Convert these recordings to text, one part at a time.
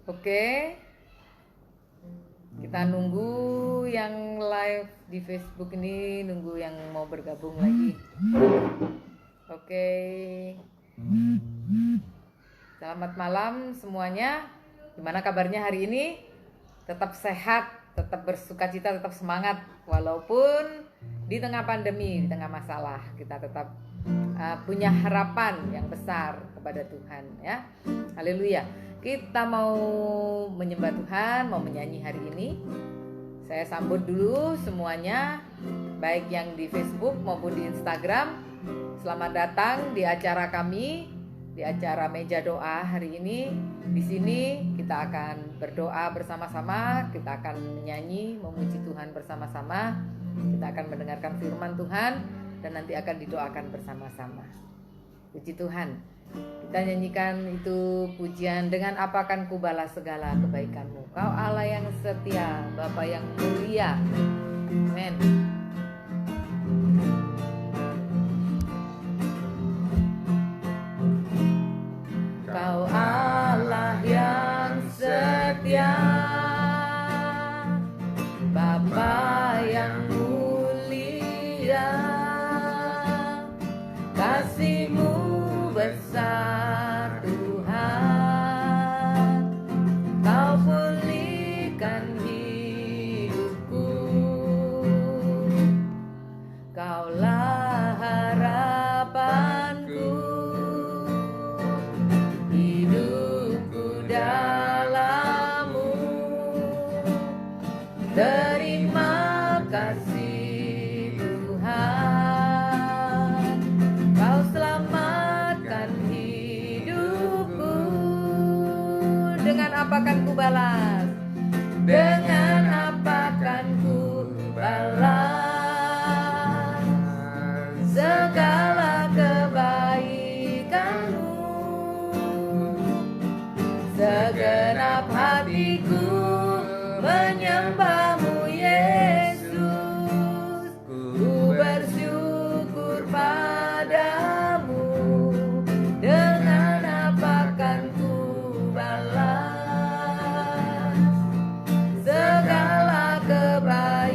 Oke, kita nunggu yang live di Facebook ini, nunggu yang mau bergabung lagi. Oke, selamat malam semuanya. Gimana kabarnya hari ini? Tetap sehat, tetap bersukacita, tetap semangat. Walaupun di tengah pandemi, di tengah masalah, kita tetap punya harapan yang besar kepada Tuhan, ya. Haleluya. Kita mau menyembah Tuhan, mau menyanyi hari ini. Saya sambut dulu semuanya, baik yang di Facebook maupun di Instagram. Selamat datang di acara kami, di acara Meja Doa hari ini. Di sini kita akan berdoa bersama-sama, kita akan menyanyi, memuji Tuhan bersama-sama. Kita akan mendengarkan firman Tuhan dan nanti akan didoakan bersama-sama. Puji Tuhan. Kita nyanyikan itu pujian, dengan apa kan ku balas segala kebaikanmu. Kau Allah yang setia, Bapa yang mulia. Amin. Kau Allah yang setia, Bapa yang mulia, kasih-Mu besar Tuhan, Kau pulihkan hidupku. Kaulah harapanku, hidupku dalam-Mu. Terima kasih Tuhan, Kau selamatkan hidupku. Dengan apa kan ku balas? Dengan apa kan ku balas segala kebaikan-Mu? Segenap hatiku menyembah-Mu Yesus, ku bersyukur padamu. Dengan apa kan ku balas segala kebaikan-Mu?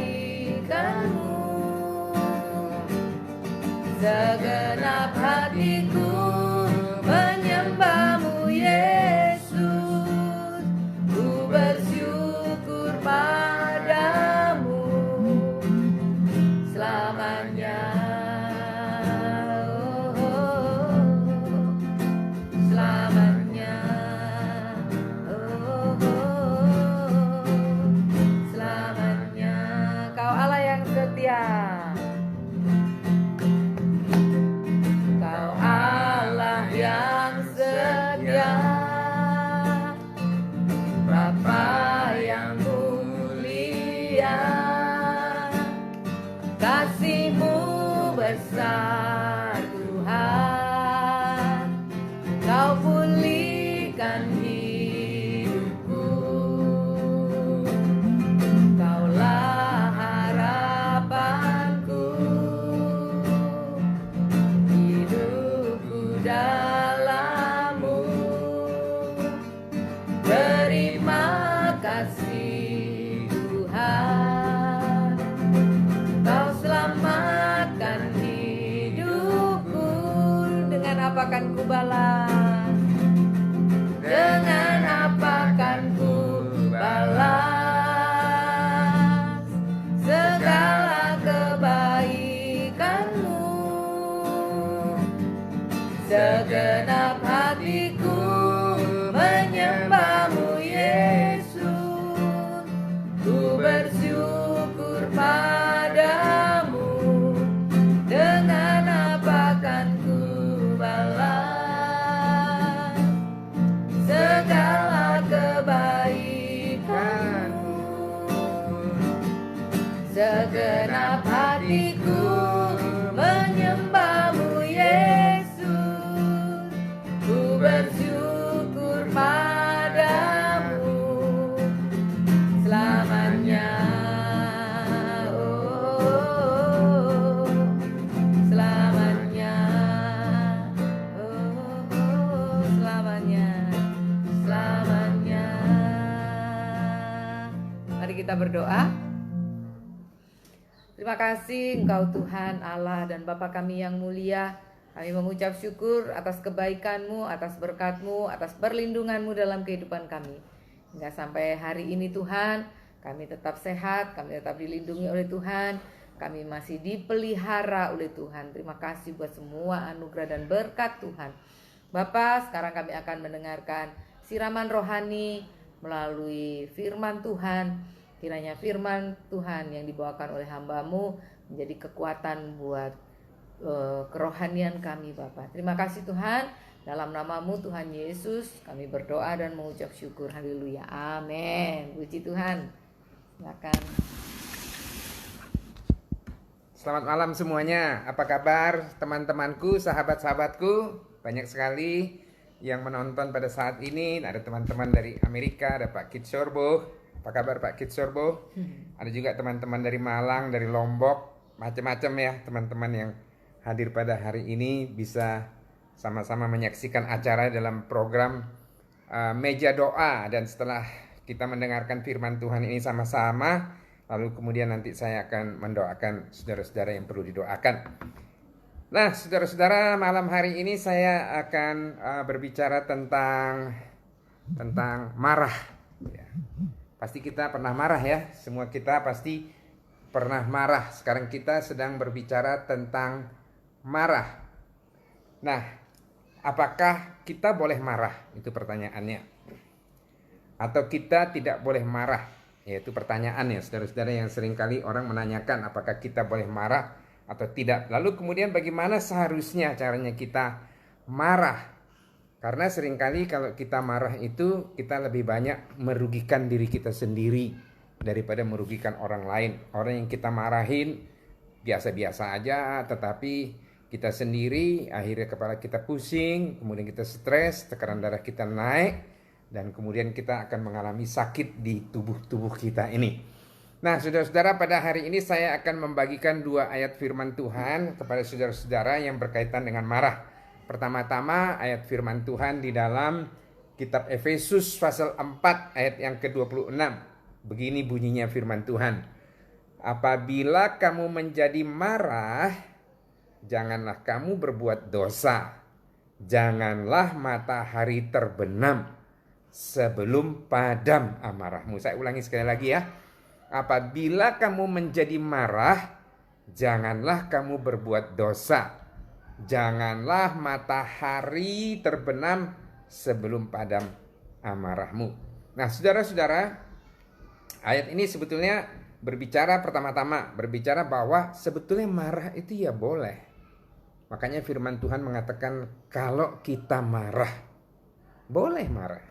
Segenap hatiku menyembah-Mu Yesus, ku bersyukur padamu selamanya. Selamanya. Selamanya. Kau Allah yang setia, Kau Allah yang setia, Bapa yang mulia, kasih-Mu besar Tuhan, Kau pulihkan hidupku. Kaulah harapanku, hidupku dalam-Mu. Terima kasih Tuhan, Kau selamatkan hidupku. Dengan apa kan ku balas? Dengan apa kan ku balas segala kebaikan-Mu? Segenap hatiku menyembah-Mu Yesus, ku bersyukur padamu. Dengan apa kan ku balas segala kebaikan-Mu? Segenap hatiku menyembah-Mu Yesus, ku bersyukur padamu selamanya. Selamanya. Selamanya. Selamanya. Mari kita berdoa. Terima kasih Engkau Tuhan Allah dan Bapa kami yang mulia. Kami mengucap syukur atas kebaikan-Mu, atas berkat-Mu, atas perlindungan-Mu dalam kehidupan kami. Hingga sampai hari ini Tuhan, kami tetap sehat, kami tetap dilindungi oleh Tuhan, kami masih dipelihara oleh Tuhan. Terima kasih buat semua anugerah dan berkat Tuhan. Bapa, sekarang kami akan mendengarkan siraman rohani melalui firman Tuhan. Kiranya firman Tuhan yang dibawakan oleh hamba-Mu menjadi kekuatan buat kerohanian kami Bapa. Terima kasih Tuhan. Dalam nama-Mu Tuhan Yesus kami berdoa dan mengucap syukur. Haleluya. Amin. Puji Tuhan. Silakan. Selamat malam semuanya. Apa kabar teman-temanku, sahabat-sahabatku? Banyak sekali yang menonton pada saat ini. Ada teman-teman dari Amerika, ada Pak Kit Sorbo. Apa kabar Pak Kit Sorbo? Ada juga teman-teman dari Malang, dari Lombok, macam-macam ya teman-teman yang hadir pada hari ini, bisa sama-sama menyaksikan acara dalam program Meja Doa. Dan setelah kita mendengarkan firman Tuhan ini sama-sama, lalu kemudian nanti saya akan mendoakan saudara-saudara yang perlu didoakan. Nah, saudara-saudara, malam hari ini saya akan berbicara tentang marah. Ya. Pasti kita pernah marah ya, semua kita pasti pernah marah. Sekarang kita sedang berbicara tentang marah. Nah, apakah kita boleh marah? Itu pertanyaannya. Atau kita tidak boleh marah? Yaitu pertanyaannya, saudara-saudara, yang seringkali orang menanyakan apakah kita boleh marah atau tidak. Lalu kemudian bagaimana seharusnya caranya kita marah? Karena seringkali kalau kita marah itu kita lebih banyak merugikan diri kita sendiri daripada merugikan orang lain. Orang yang kita marahin biasa-biasa aja, tetapi kita sendiri akhirnya kepala kita pusing, kemudian kita stres, tekanan darah kita naik, dan kemudian kita akan mengalami sakit di tubuh kita ini. Nah, saudara-saudara, pada hari ini saya akan membagikan 2 ayat firman Tuhan kepada saudara-saudara yang berkaitan dengan marah. Pertama-tama ayat firman Tuhan di dalam kitab Efesus pasal 4 ayat yang ke-26. Begini bunyinya firman Tuhan. Apabila kamu menjadi marah, janganlah kamu berbuat dosa. Janganlah matahari terbenam sebelum padam amarahmu. Saya ulangi sekali lagi ya. Apabila kamu menjadi marah, janganlah kamu berbuat dosa. Janganlah matahari terbenam sebelum padam amarahmu. Nah, saudara-saudara, ayat ini sebetulnya berbicara pertama-tama, berbicara bahwa sebetulnya marah itu ya boleh. Makanya firman Tuhan mengatakan kalau kita marah, boleh marah.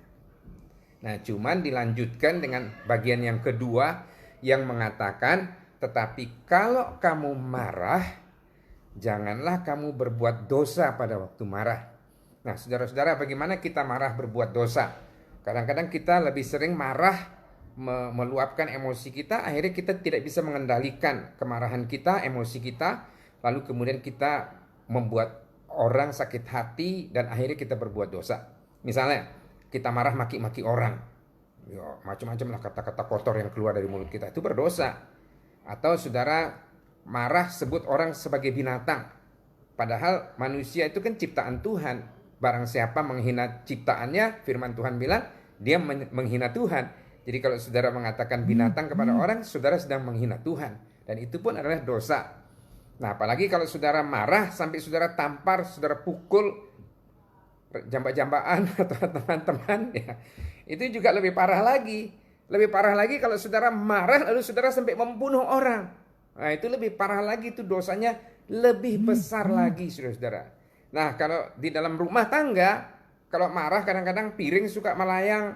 Nah, cuman dilanjutkan dengan bagian yang kedua yang mengatakan, tetapi kalau kamu marah, janganlah kamu berbuat dosa pada waktu marah. Nah, saudara-saudara, bagaimana kita marah berbuat dosa? Kadang-kadang kita lebih sering marah, meluapkan emosi kita, akhirnya kita tidak bisa mengendalikan kemarahan kita, emosi kita, lalu kemudian kita membuat orang sakit hati dan akhirnya kita berbuat dosa. Misalnya, kita marah maki-maki orang. Ya, macam-macam lah kata-kata kotor yang keluar dari mulut kita, itu berdosa. Atau saudara marah sebut orang sebagai binatang. Padahal manusia itu kan ciptaan Tuhan. Barang siapa menghina ciptaannya, firman Tuhan bilang, dia menghina Tuhan. Jadi kalau saudara mengatakan binatang kepada orang, saudara sedang menghina Tuhan. Dan itu pun adalah dosa. Nah, apalagi kalau saudara marah sampai saudara tampar, saudara pukul jamba-jambaan atau teman-teman, ya, itu juga lebih parah lagi. Lebih parah lagi kalau saudara marah lalu saudara sampai membunuh orang. Nah, itu lebih parah lagi, itu dosanya lebih besar lagi, saudara-saudara. Nah, kalau di dalam rumah tangga, kalau marah kadang-kadang piring suka melayang,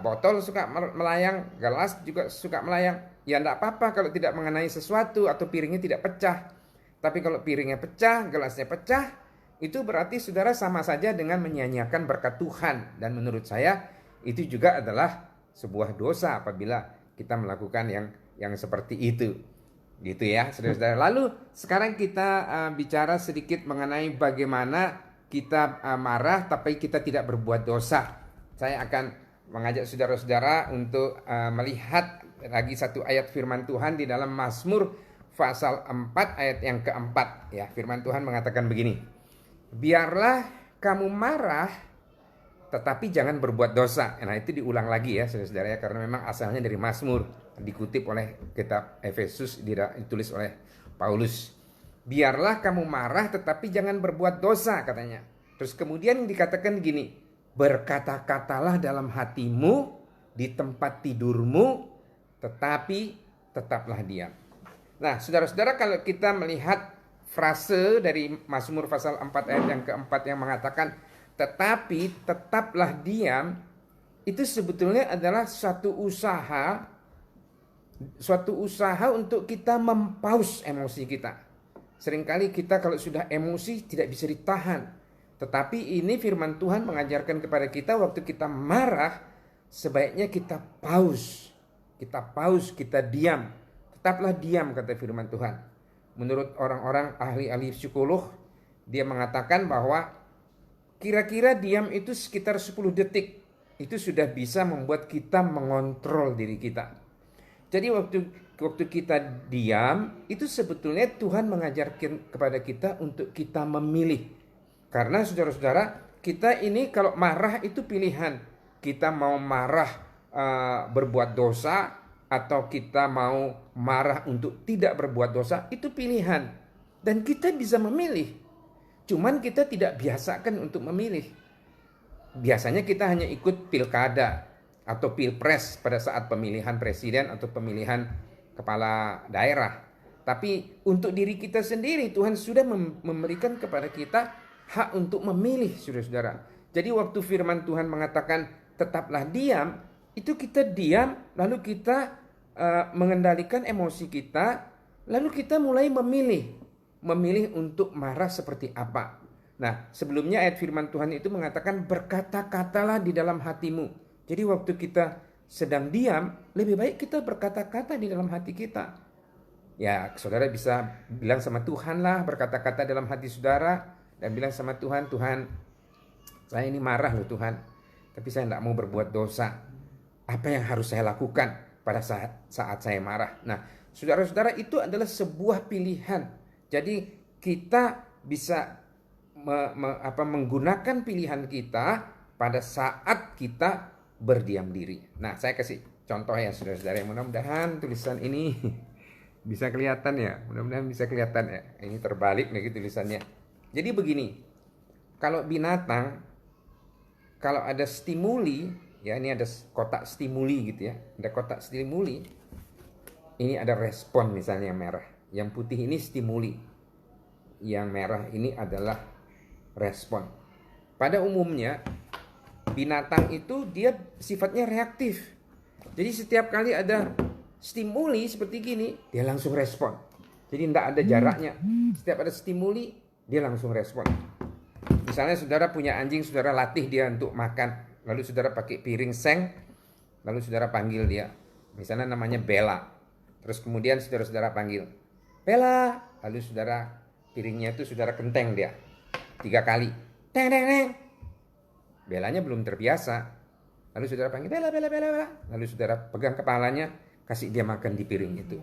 botol suka melayang, gelas juga suka melayang. Ya enggak apa-apa kalau tidak mengenai sesuatu atau piringnya tidak pecah. Tapi kalau piringnya pecah, gelasnya pecah, itu berarti saudara sama saja dengan menyia-nyiakan berkat Tuhan. Dan menurut saya itu juga adalah sebuah dosa apabila kita melakukan yang seperti itu. Gitu ya, saudara-saudara. Lalu sekarang kita bicara sedikit mengenai bagaimana kita marah tapi kita tidak berbuat dosa. Saya akan mengajak saudara-saudara untuk melihat lagi satu ayat firman Tuhan di dalam Mazmur pasal 4 ayat yang keempat. Ya, firman Tuhan mengatakan begini. Biarlah kamu marah, tetapi jangan berbuat dosa. Nah, itu diulang lagi ya saudara-saudara ya, karena memang asalnya dari Mazmur, dikutip oleh kitab Efesus, ditulis oleh Paulus. Biarlah kamu marah, tetapi jangan berbuat dosa, katanya. Terus kemudian dikatakan gini, berkata-katalah dalam hatimu, di tempat tidurmu, tetapi tetaplah diam. Nah, saudara-saudara, kalau kita melihat frase dari Mazmur pasal 4 ayat yang keempat yang mengatakan tetapi tetaplah diam, itu sebetulnya adalah suatu usaha untuk kita mempaus emosi kita. Seringkali kita kalau sudah emosi tidak bisa ditahan. Tetapi ini firman Tuhan mengajarkan kepada kita waktu kita marah, sebaiknya kita pause. Kita diam. Tetaplah diam, kata firman Tuhan. Menurut orang-orang ahli-ahli psikolog, dia mengatakan bahwa kira-kira diam itu sekitar 10 detik. Itu sudah bisa membuat kita mengontrol diri kita. Jadi waktu kita diam, itu sebetulnya Tuhan mengajarkan kepada kita untuk kita memilih. Karena saudara-saudara, kita ini kalau marah itu pilihan. Kita mau marah berbuat dosa, atau kita mau marah untuk tidak berbuat dosa, itu pilihan. Dan kita bisa memilih. Cuman kita tidak biasakan untuk memilih. Biasanya kita hanya ikut pilkada atau pilpres pada saat pemilihan presiden atau pemilihan kepala daerah. Tapi untuk diri kita sendiri, Tuhan sudah memberikan kepada kita hak untuk memilih, saudara-saudara. Jadi waktu firman Tuhan mengatakan tetaplah diam, itu kita diam, lalu kita mengendalikan emosi kita, lalu kita mulai memilih untuk marah seperti apa. Nah, sebelumnya ayat firman Tuhan itu mengatakan berkata-katalah di dalam hatimu. Jadi waktu kita sedang diam, lebih baik kita berkata-kata di dalam hati kita. Ya, saudara bisa bilang sama Tuhan lah, berkata-kata dalam hati saudara, dan bilang sama Tuhan, Tuhan, saya ini marah loh Tuhan, tapi saya tidak mau berbuat dosa. Apa yang harus saya lakukan pada saat saya marah? Nah, saudara-saudara, itu adalah sebuah pilihan. Jadi kita bisa menggunakan pilihan kita pada saat kita berdiam diri. Nah, saya kasih contoh ya saudara-saudara, mudah-mudahan tulisan ini bisa kelihatan ya. Mudah-mudahan bisa kelihatan ya. Ini terbalik lagi tulisannya. Jadi begini, kalau binatang, kalau ada stimuli, ya ini ada kotak stimuli gitu ya. Ada kotak stimuli, ini ada respon misalnya yang merah. Yang putih ini stimuli. Yang merah ini adalah respon. Pada umumnya binatang itu dia sifatnya reaktif. Jadi setiap kali ada stimuli seperti gini, dia langsung respon. Jadi tidak ada jaraknya. Setiap ada stimuli, dia langsung respon. Misalnya saudara punya anjing, saudara latih dia untuk makan. Lalu saudara pakai piring seng, lalu saudara panggil dia. Misalnya namanya Bella. Terus kemudian saudara panggil, Bella. Lalu saudara piringnya itu saudara kenteng dia 3 kali. Teng teng teng. Bellanya belum terbiasa. Lalu saudara panggil Bella, Bella, Bella, Bella. Lalu saudara pegang kepalanya, kasih dia makan di piring itu.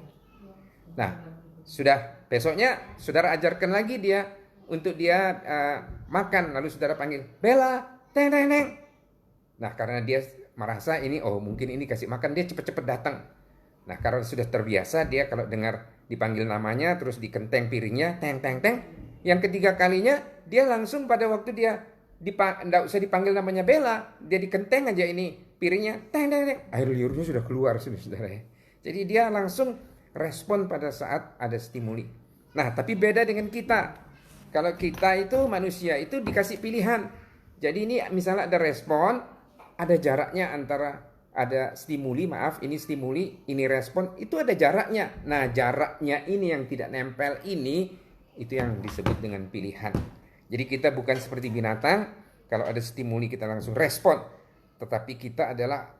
Nah, sudah besoknya saudara ajarkan lagi dia untuk dia makan. Lalu saudara panggil Bella, teng teng teng. Nah, karena dia merasa ini, oh mungkin ini kasih makan, dia cepat-cepat datang. Nah, karena sudah terbiasa, dia kalau dengar dipanggil namanya, terus dikenteng piringnya, teng teng teng. Yang ketiga kalinya, dia langsung pada waktu dia tidak usah dipanggil namanya Bella, dia dikenteng aja ini piringnya, teng teng teng. Air liurnya sudah keluar, saudara ya. Jadi dia langsung respon pada saat ada stimuli. Nah, tapi beda dengan kita. Kalau kita itu manusia itu dikasih pilihan. Jadi ini misalnya ada respon, ada jaraknya antara ada stimuli, ini stimuli, ini respon, itu ada jaraknya. Nah, jaraknya ini yang tidak nempel ini, itu yang disebut dengan pilihan. Jadi kita bukan seperti binatang, kalau ada stimuli kita langsung respon. Tetapi kita adalah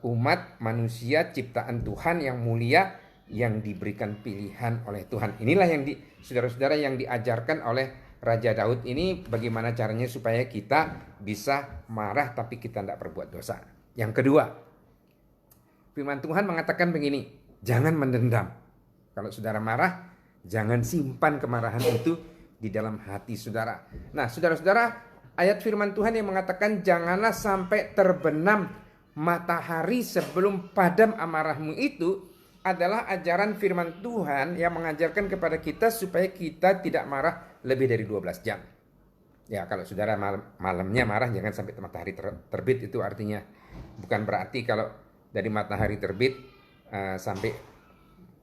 umat manusia ciptaan Tuhan yang mulia, yang diberikan pilihan oleh Tuhan. Inilah yang saudara-saudara yang diajarkan oleh Raja Daud ini, bagaimana caranya supaya kita bisa marah tapi kita tidak berbuat dosa. Yang kedua, firman Tuhan mengatakan begini, jangan mendendam. Kalau saudara marah, jangan simpan kemarahan itu di dalam hati saudara. Nah, saudara-saudara, ayat firman Tuhan yang mengatakan janganlah sampai terbenam matahari sebelum padam amarahmu itu adalah ajaran firman Tuhan yang mengajarkan kepada kita supaya kita tidak marah lebih dari 12 jam. Ya, kalau saudara malamnya marah jangan sampai matahari terbit, itu artinya bukan berarti kalau dari matahari terbit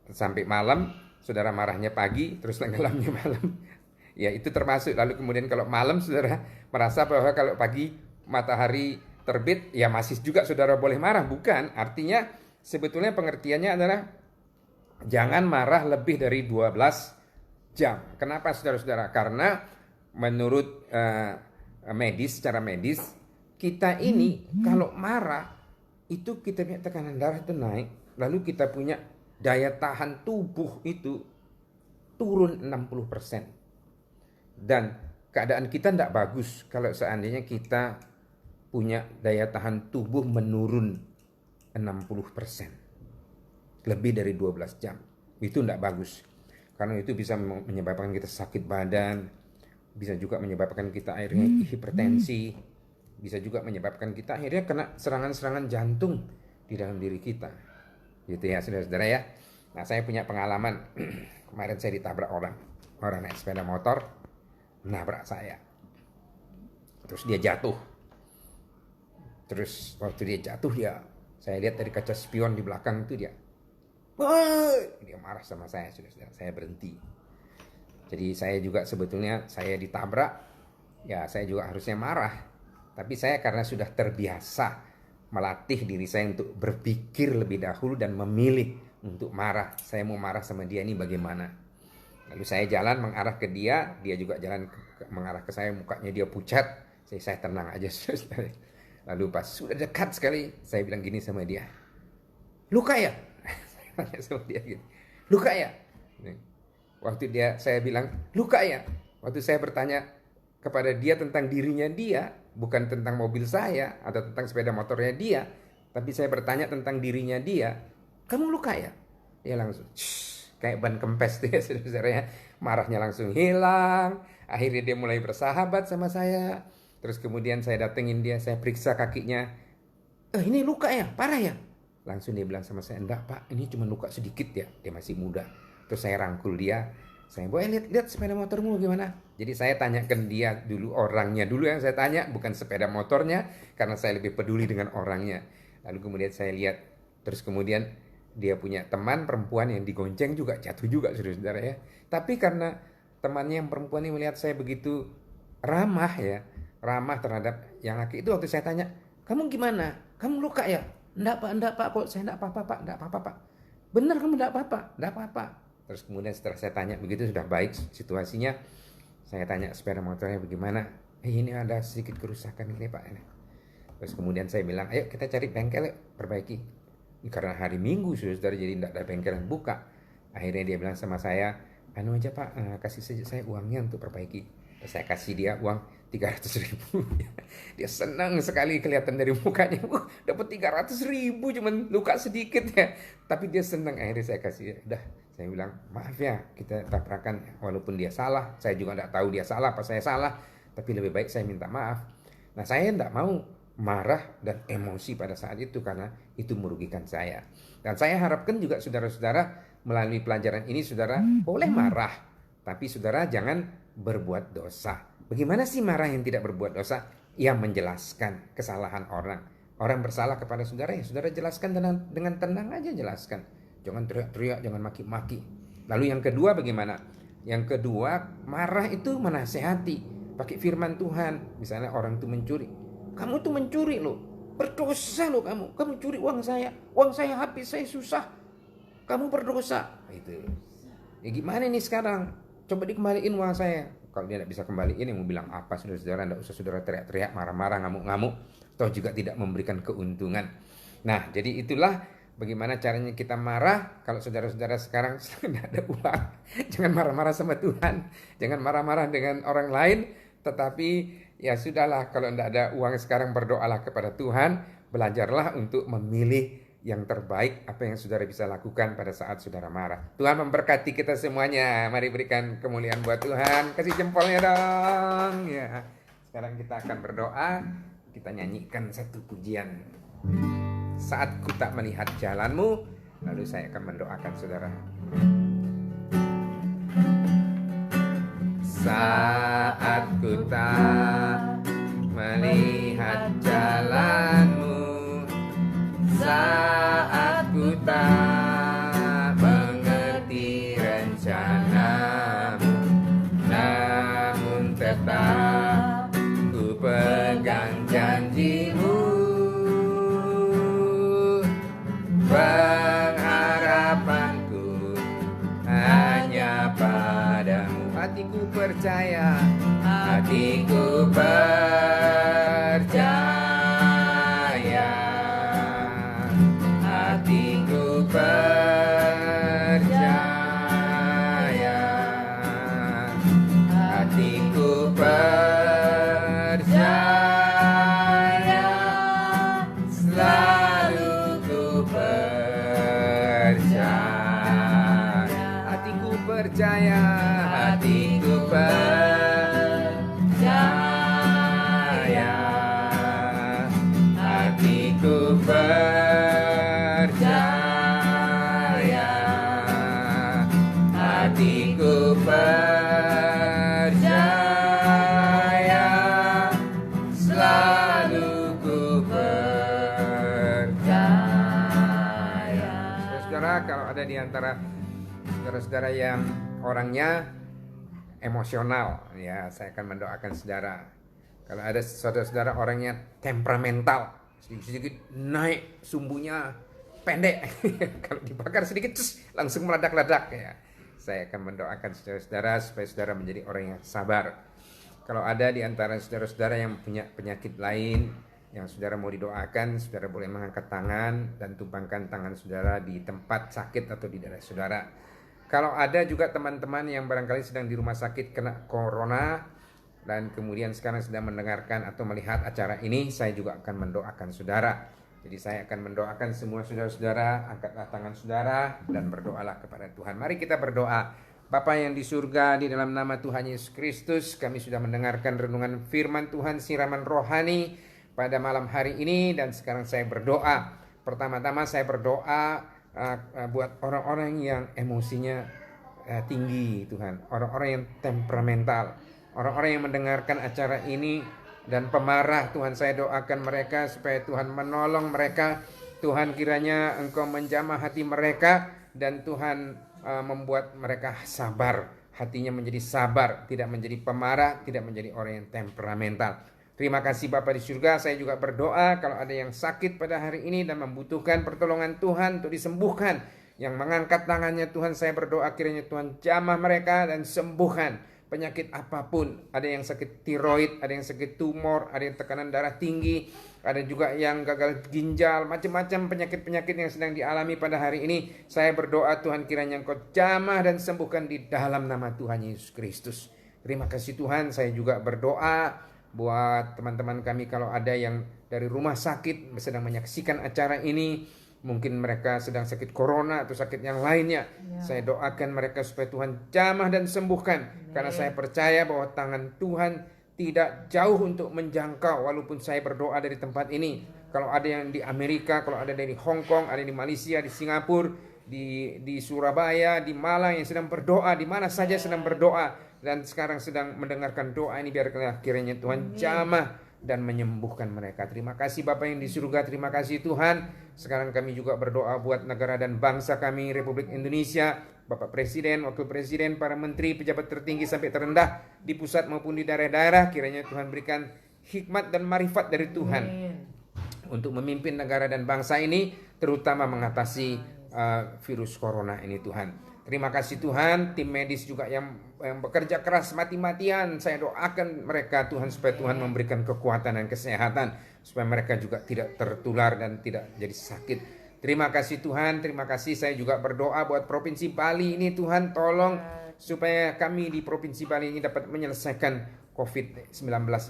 sampai malam saudara marahnya pagi terus tenggelamnya malam. Ya, itu termasuk. Lalu kemudian kalau malam saudara merasa bahwa kalau pagi matahari terbit ya masih juga saudara boleh marah, bukan. Artinya sebetulnya pengertiannya adalah jangan marah lebih dari 12 jam. Kenapa saudara-saudara? Karena menurut secara medis, kita ini kalau marah itu kita punya tekanan darah itu naik, lalu kita punya daya tahan tubuh itu turun 60%. Dan keadaan kita tidak bagus kalau seandainya kita punya daya tahan tubuh menurun 60%. Lebih dari 12 jam. Itu tidak bagus. Karena itu bisa menyebabkan kita sakit badan, bisa juga menyebabkan kita akhirnya hipertensi, bisa juga menyebabkan kita akhirnya kena serangan-serangan jantung di dalam diri kita. Gitu ya, saudara-saudara ya. Nah, saya punya pengalaman. Kemarin saya ditabrak orang naik sepeda motor, nabrak saya. Terus dia jatuh. Terus waktu dia jatuh saya lihat dari kaca spion di belakang itu dia marah sama saya, saudara-saudara. Saya berhenti. Jadi saya juga sebetulnya saya ditabrak, ya saya juga harusnya marah. Tapi saya karena sudah terbiasa melatih diri saya untuk berpikir lebih dahulu dan memilih untuk marah. Saya mau marah sama dia ini bagaimana. Lalu saya jalan mengarah ke dia juga jalan mengarah ke saya, mukanya dia pucat. Saya tenang aja. Lalu pas sudah dekat sekali, saya bilang gini sama dia, luka ya? Saya tanya sama dia gitu, luka ya? Waktu saya bilang luka ya, waktu saya bertanya kepada dia tentang dirinya dia, bukan tentang mobil saya atau tentang sepeda motornya dia, tapi saya bertanya tentang dirinya dia, kamu luka ya? Dia langsung kayak ban kempes tuh ya, saudara-saudara ya. Marahnya langsung hilang. Akhirnya dia mulai bersahabat sama saya. Terus kemudian saya datengin dia, saya periksa kakinya. Ini luka ya? Parah ya? Langsung dia bilang sama saya, enggak pak, ini cuma luka sedikit ya. Dia masih muda. Terus saya rangkul dia. Saya boleh lihat sepeda motormu gimana? Jadi saya tanyakan dia dulu, orangnya dulu yang saya tanya, bukan sepeda motornya, karena saya lebih peduli dengan orangnya. Lalu kemudian saya lihat, terus kemudian dia punya teman perempuan yang digonceng juga, jatuh juga saudara-saudara ya. Tapi karena temannya yang perempuan ini melihat saya begitu ramah terhadap yang laki itu, waktu saya tanya, kamu gimana? Kamu luka ya? Enggak pak, kok saya enggak apa-apa pak, enggak apa-apa pak. Benar kamu enggak apa-apa? Enggak apa-apa. Terus kemudian setelah saya tanya begitu sudah baik situasinya, saya tanya sepeda motornya bagaimana? Ini ada sedikit kerusakan ini pak. Terus kemudian saya bilang, ayo kita cari bengkel, perbaiki. Karena hari Minggu saudara, jadi tidak ada bengkel yang buka. Akhirnya dia bilang sama saya, anu aja pak, kasih saja saya uangnya untuk perbaiki. Terus saya kasih dia uang 300.000. Dia senang sekali kelihatan dari mukanya. Dapat 300.000 cuman luka sedikit ya. Tapi dia senang. Akhirnya saya kasih. Udah, saya bilang maaf ya kita tabrakan. Walaupun dia salah, saya juga tidak tahu dia salah apa saya salah. Tapi lebih baik saya minta maaf. Nah saya tidak mau marah dan emosi pada saat itu karena itu merugikan saya. Dan saya harapkan juga saudara-saudara melalui pelajaran ini saudara boleh marah. Tapi saudara jangan berbuat dosa. Bagaimana sih marah yang tidak berbuat dosa? Yang menjelaskan kesalahan orang. Orang bersalah kepada saudara, ya saudara jelaskan dengan tenang aja jelaskan. Jangan teriak-teriak, jangan maki-maki. Lalu yang kedua bagaimana? Yang kedua, marah itu menasehati. Pakai firman Tuhan. Misalnya orang itu mencuri. Kamu tuh mencuri loh. Berdosa loh kamu. Kamu curi uang saya. Uang saya habis, saya susah. Kamu berdosa. Itu. Ya gimana nih sekarang? Coba dikembaliin uang saya. Kalau dia tidak bisa kembaliin, yang mau bilang apa saudara-saudara, tidak usah saudara teriak-teriak, marah-marah, ngamuk-ngamuk, toh juga tidak memberikan keuntungan. Nah, jadi itulah bagaimana caranya kita marah. Kalau saudara-saudara sekarang tidak ada uang, jangan marah-marah sama Tuhan, jangan marah-marah dengan orang lain, tetapi ya sudahlah, kalau tidak ada uang sekarang berdoalah kepada Tuhan, belajarlah untuk memilih yang terbaik apa yang saudara bisa lakukan pada saat saudara marah. Tuhan memberkati kita semuanya. Mari berikan kemuliaan buat Tuhan. Kasih jempolnya dong. Ya. Sekarang kita akan berdoa. Kita nyanyikan satu pujian. Saat ku tak melihat jalanmu, lalu saya akan mendoakan saudara. Saat ku tak melihat jalanmu, saat ku tak mengerti rencanamu, namun tetap ku pegang janjimu. Pengharapanku hanya padamu. Hatiku percaya, hatiku percaya, hatiku percaya, hatiku percaya, selalu ku percaya, hatiku percaya, hatiku percaya, hatiku percaya, hatiku percaya, selalu ku percaya. Saudara, kalau ada di antara saudara-saudara yang orangnya emosional, ya saya akan mendoakan saudara. Kalau ada saudara-saudara orangnya temperamental, sedikit-sedikit naik sumbunya pendek, kalau dibakar sedikit langsung meledak-ledak, ya saya akan mendoakan saudara-saudara supaya saudara menjadi orang yang sabar. Kalau ada di antara saudara-saudara yang punya penyakit lain yang saudara mau didoakan, saudara boleh mengangkat tangan dan tumpangkan tangan saudara di tempat sakit atau di daerah saudara. Kalau ada juga teman-teman yang barangkali sedang di rumah sakit kena corona dan kemudian sekarang sedang mendengarkan atau melihat acara ini, saya juga akan mendoakan saudara. Jadi saya akan mendoakan semua saudara-saudara, angkatlah tangan saudara dan berdoalah kepada Tuhan. Mari kita berdoa. Bapa yang di surga, di dalam nama Tuhan Yesus Kristus, kami sudah mendengarkan renungan firman Tuhan, siraman rohani pada malam hari ini, dan sekarang saya berdoa. Pertama-tama saya berdoa buat orang-orang yang emosinya tinggi, Tuhan, orang-orang yang temperamental, orang-orang yang mendengarkan acara ini dan pemarah. Tuhan, saya doakan mereka supaya Tuhan menolong mereka. Tuhan, kiranya Engkau menjamah hati mereka dan Tuhan membuat mereka sabar, hatinya menjadi sabar, tidak menjadi pemarah, tidak menjadi orang yang temperamental. Terima kasih Bapa di surga. Saya juga berdoa kalau ada yang sakit pada hari ini dan membutuhkan pertolongan Tuhan untuk disembuhkan, yang mengangkat tangannya, Tuhan saya berdoa kiranya Tuhan jamah mereka dan sembuhkan penyakit apapun. Ada yang sakit tiroid, ada yang sakit tumor, ada yang tekanan darah tinggi, ada juga yang gagal ginjal, macam-macam penyakit-penyakit yang sedang dialami pada hari ini. Saya berdoa Tuhan kiranya Engkau jamah dan sembuhkan di dalam nama Tuhan Yesus Kristus. Terima kasih Tuhan. Saya juga berdoa buat teman-teman kami kalau ada yang dari rumah sakit sedang menyaksikan acara ini, mungkin mereka sedang sakit corona atau sakit yang lainnya, saya doakan mereka supaya Tuhan jamah dan sembuhkan. Karena saya percaya bahwa tangan Tuhan tidak jauh untuk menjangkau walaupun saya berdoa dari tempat ini. Kalau ada yang di Amerika, kalau ada dari Hong Kong, ada di Malaysia, di Singapura, di Surabaya, di Malang yang sedang berdoa, di mana saja sedang berdoa dan sekarang sedang mendengarkan doa ini, biarlah kiranya Tuhan jamah dan menyembuhkan mereka. Terima kasih Bapa yang di surga, terima kasih Tuhan. Sekarang kami juga berdoa buat negara dan bangsa kami, Republik Indonesia, Bapak Presiden, Wakil Presiden, para menteri, pejabat tertinggi sampai terendah di pusat maupun di daerah-daerah. Kiranya Tuhan berikan hikmat dan marifat dari Tuhan untuk memimpin negara dan bangsa ini, terutama mengatasi virus corona ini Tuhan. Terima kasih Tuhan. Tim medis juga yang bekerja keras mati-matian, saya doakan mereka Tuhan supaya Tuhan memberikan kekuatan dan kesehatan supaya mereka juga tidak tertular dan tidak jadi sakit. Terima kasih Tuhan. Terima kasih. Saya juga berdoa buat Provinsi Bali ini Tuhan, tolong supaya kami di Provinsi Bali ini dapat menyelesaikan COVID-19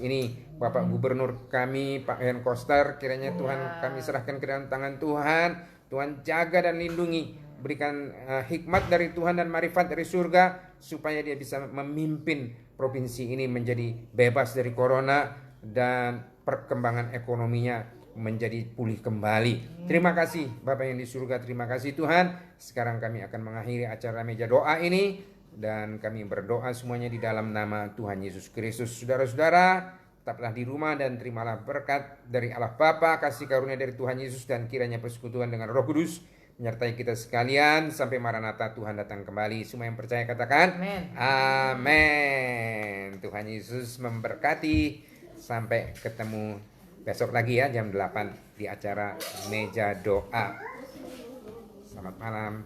ini. Bapak Gubernur kami, Pak Ian Koster, kiranya Tuhan kami serahkan ke dalam tangan Tuhan. Tuhan jaga dan lindungi, berikan hikmat dari Tuhan dan marifat dari surga, supaya dia bisa memimpin provinsi ini menjadi bebas dari corona dan perkembangan ekonominya menjadi pulih kembali. Terima kasih Bapak yang di surga, terima kasih Tuhan. Sekarang kami akan mengakhiri acara meja doa ini, dan kami berdoa semuanya di dalam nama Tuhan Yesus Kristus. Saudara-saudara, tetaplah di rumah dan terimalah berkat dari Allah Bapa, kasih karunia dari Tuhan Yesus, dan kiranya persekutuan dengan Roh Kudus menyertai kita sekalian sampai Maranatha Tuhan datang kembali. Semua yang percaya katakan Amin. amin. Tuhan Yesus memberkati. Sampai ketemu besok lagi ya jam 8 di acara meja doa. Selamat malam.